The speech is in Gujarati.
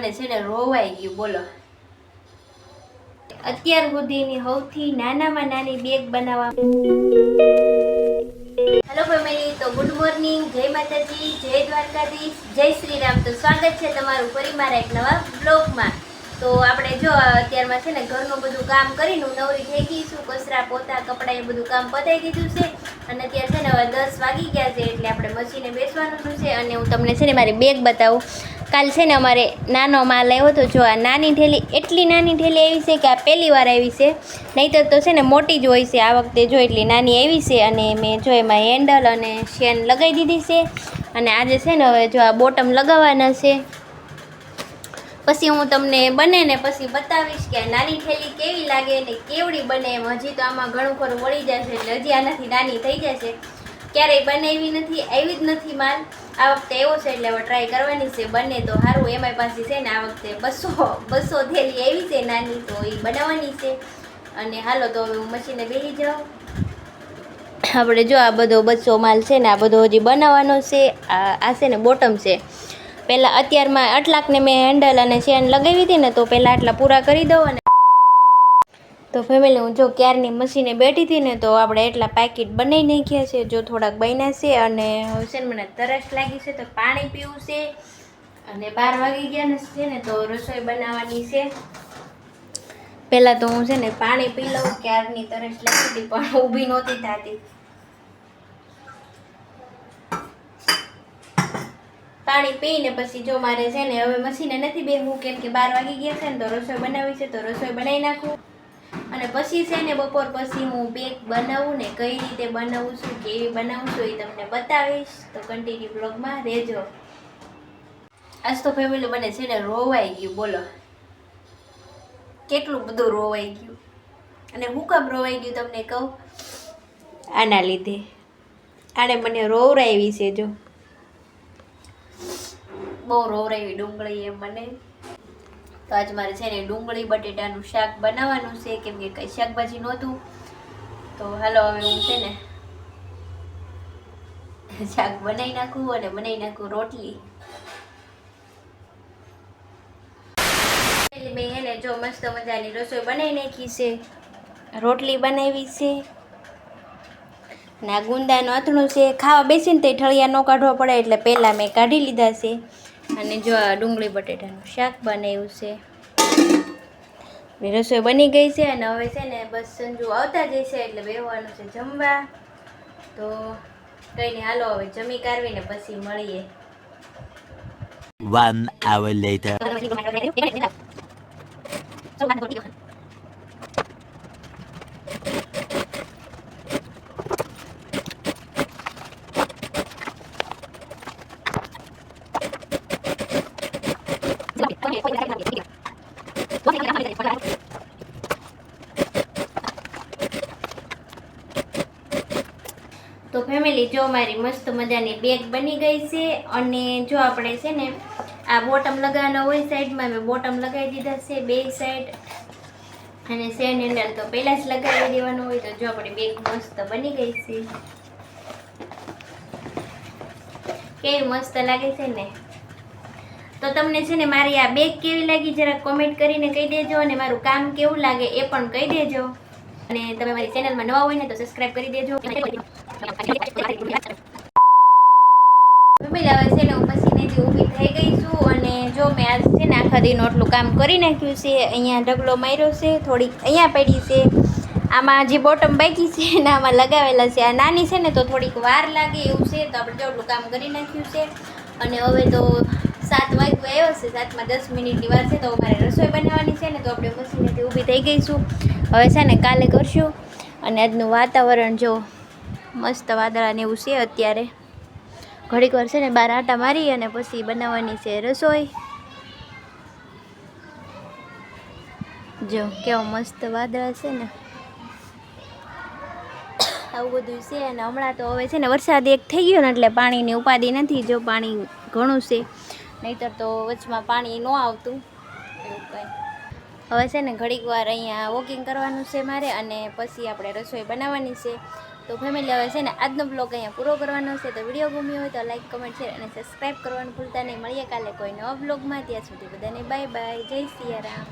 મને છે ને રોવાઈ ગયું બોલો. અત્યાર સુધીની સૌથી નાનામાં નાની બેગ બનાવવા. હેલો ફેમિલી, તો ગુડ મોર્નિંગ, જય માતાજી, જય દ્વારકાધીશ, જય શ્રી રામ. તો સ્વાગત છે તમારું ફરી મારા એક નવા બ્લોગમાં. તો આપણે જો અત્યારમાં છે ને ઘરનું બધું કામ કરીને હું નવરી થઈ ગઈ છું. કચરા પોતા કપડાં એ બધું કામ પતાવી દીધું છે અને અત્યારે છે ને હવે 10 વાગી ગયા છે એટલે આપણે મશીને બેસવાનું છે. અને હું તમને છે ને મારી બેગ બતાવું. કાલ છે ને અમારે નાનો માલ આવ્યો હતો. જો આ નાની ઠેલી, એટલી નાની ઠેલી આવી છે કે આ પહેલી વાર આવી છે, નહીંતર તો છે ને મોટી જ હોય છે. આ વખતે જો એટલી નાની આવી છે અને મેં જો એમાં હેન્ડલ અને શેન લગાવી દીધી છે. અને આજે છે ને હવે જો આ બોટમ લગાવવાના છે. પછી હું તમને બને ને પછી બતાવીશ કે નાની ઠેલી કેવી લાગે ને કેવડી બને એમ. હજી તો આમાં ઘણું ખરું વળી જશે એટલે હજી આનાથી નાની થઈ જશે. ક્યારેય બનાવી નથી, આવી જ નથી માલ. આ વખતે એવો છે એટલે હવે ટ્રાય કરવાની છે. બને તો સારું. એમાંય પાછી છે ને આ વખતે 200 થેલી આવી છે નાની, તો એ બનાવવાની છે. અને હાલો તો હવે હું મશીને બેસી જાઉં. આપણે જો આ બધો 200 માલ છે ને આ બધો હજી બનાવવાનો છે. આ છે ને બોટમ છે. પહેલાં અત્યારમાં આટલાકને મેં હેન્ડલ અને ચેન લગાવી હતી ને, તો પહેલાં આટલા પૂરા કરી દઉં. અને તો ફેમિલી હું જો ક્યારની મશીને બેઠી હતી ને, તો આપણે એટલા પેકેટ બનાવી નાખ્યા છે. જો થોડાક બન્યા છે અને હવે છે ને મને તરસ લાગી છે તો પાણી પીવું છે. અને 12 વાગી ગયા છે ને તો રસોઈ બનાવવાની છે. પહેલાં તો હું છે ને પાણી પી લઉં. ક્યારની તરસ લાગી હતી પણ ઊભી નહોતી થતી. પાણી પીને પછી જો મારે છે ને હવે મશીને નથી બેસવું, કેમ કે 12 વાગી ગયા છે ને તો રસોઈ બનાવી છે. તો રસોઈ બનાવી નાખું અને પછી છે ને બપોર પછી હું બેગ બનાવું ને કઈ રીતે બનાવું છું, કેવી બનાવું છું એ તમને બતાવીશ. તો કન્ટિન્યુ બ્લોગમાં રહેજો. આજ તો ફેમિલી મને છે ને રોવાઈ ગયું બોલો. કેટલું બધું રોવાઈ ગયું. અને હું કામ રોવાઈ ગયું તમને કહું. આના લીધે આને મને રોવરાવી છે. જો બહુ રોવરાવી ડુંગળી એમ મને. તો આજ મારે છે ને ડુંગળી બટેટાનું શાક બનાવવાનું છે, કેમ કે કંઈ શાકભાજી નહોતું. તો હાલો હવે હું છે ને શાક બનાવી નાખું અને બનાવી નાખું રોટલી. મેં એને જો મસ્ત મજાની રસોઈ બનાવી નાખી છે. રોટલી બનાવી છે ને આ ગુંદાનું અથણું છે. ખાવા બેસીને તે ઠળિયા ન કાઢવા પડે એટલે પહેલાં મેં કાઢી લીધા છે. અને જો આ ડુંગળી બટેટાનું શાક બનાવ્યું છે. રસોઈ બની ગઈ છે અને હવે છે ને બસ સંજુ આવતા જશે એટલે બેસવાનું છે જમવા. તો કંઈ નહીં, હાલો હવે જમી કાઢવીને પછી મળીએ. 1 hour later. તો ફેમિલી જો મારી મસ્ત મજાની બેગ બની ગઈ છે. અને જો આપણે છે ને આ બોટમ લગાવવાનો હોય સાઈડમાં, મેં બોટમ લગાવી દીધા છે 2 સાઈડ. અને સેન હેન્ડલ તો પહેલાં જ લગાવી દેવાનું હોય. તો જો આપણી બેગ મસ્ત બની ગઈ છે. કેવી મસ્ત લાગે છે ને. તો તમને છે ને મારી આ બેગ કેવી લાગી જરા કોમેન્ટ કરીને કહી દેજો. અને મારું કામ કેવું લાગે એ પણ કહી દેજો. અને તમે મારી ચેનલમાં નવા હોય ને તો સબસ્ક્રાઈબ કરી દેજો. ફેમિલી હવે છે ને હું મશીનેથી ઊભી થઈ ગઈ છું. અને જો મેં આજ છે ને આખા દીનું આટલું કામ કરી નાખ્યું છે. અહીંયા ઢગલો માર્યો છે, થોડીક અહીંયા પડી છે. આમાં જે બોટમ બાકી છે ને આમાં લગાવેલા છે. આ નાની છે ને તો થોડીક વાર લાગે એવું છે. તો આપણે જેટલું કામ કરી નાખ્યું છે. અને હવે તો 7 વાગ્યા આવ્યો છે. 7માં 10 મિનિટની વાર છે. તો મારે રસોઈ બનાવવાની છે ને તો આપણે મશીનેથી ઊભી થઈ ગઈશું. હવે છે ને કાલે કરશું. અને આજનું વાતાવરણ જો મસ્ત વાદળાને એવું છે અત્યારે. ઘડીક વાર છે ને બહાર આટા મારી અને પછી બનાવવાની છે રસોઈ. જો કેવો મસ્ત વાદળા છે ને, આવું બધું છે. અને હમણાં તો હવે છે ને વરસાદ એક થઈ ગયો ને એટલે પાણીની ઉપાધિ નથી. જો પાણી ઘણું છે, નહીંતર તો વચમાં પાણી ન આવતું એવું કંઈ. હવે છે ને ઘડીક વાર અહીંયા વોકિંગ કરવાનું છે મારે અને પછી આપણે રસોઈ બનાવવાની છે. તો ફેમિલી હવે છે ને આજનો બ્લોગ અહીંયા પૂરો કરવાનો છે. તો વિડીયો ગમ્યો હોય તો લાઈક કમેન્ટ શેર અને સબસ્ક્રાઈબ કરવાનું ભૂલતા નહીં. મળીએ કાલે કોઈ નવા બ્લોગમાં. ત્યાં સુધી બધાને બાય બાય. જય સિયારામ.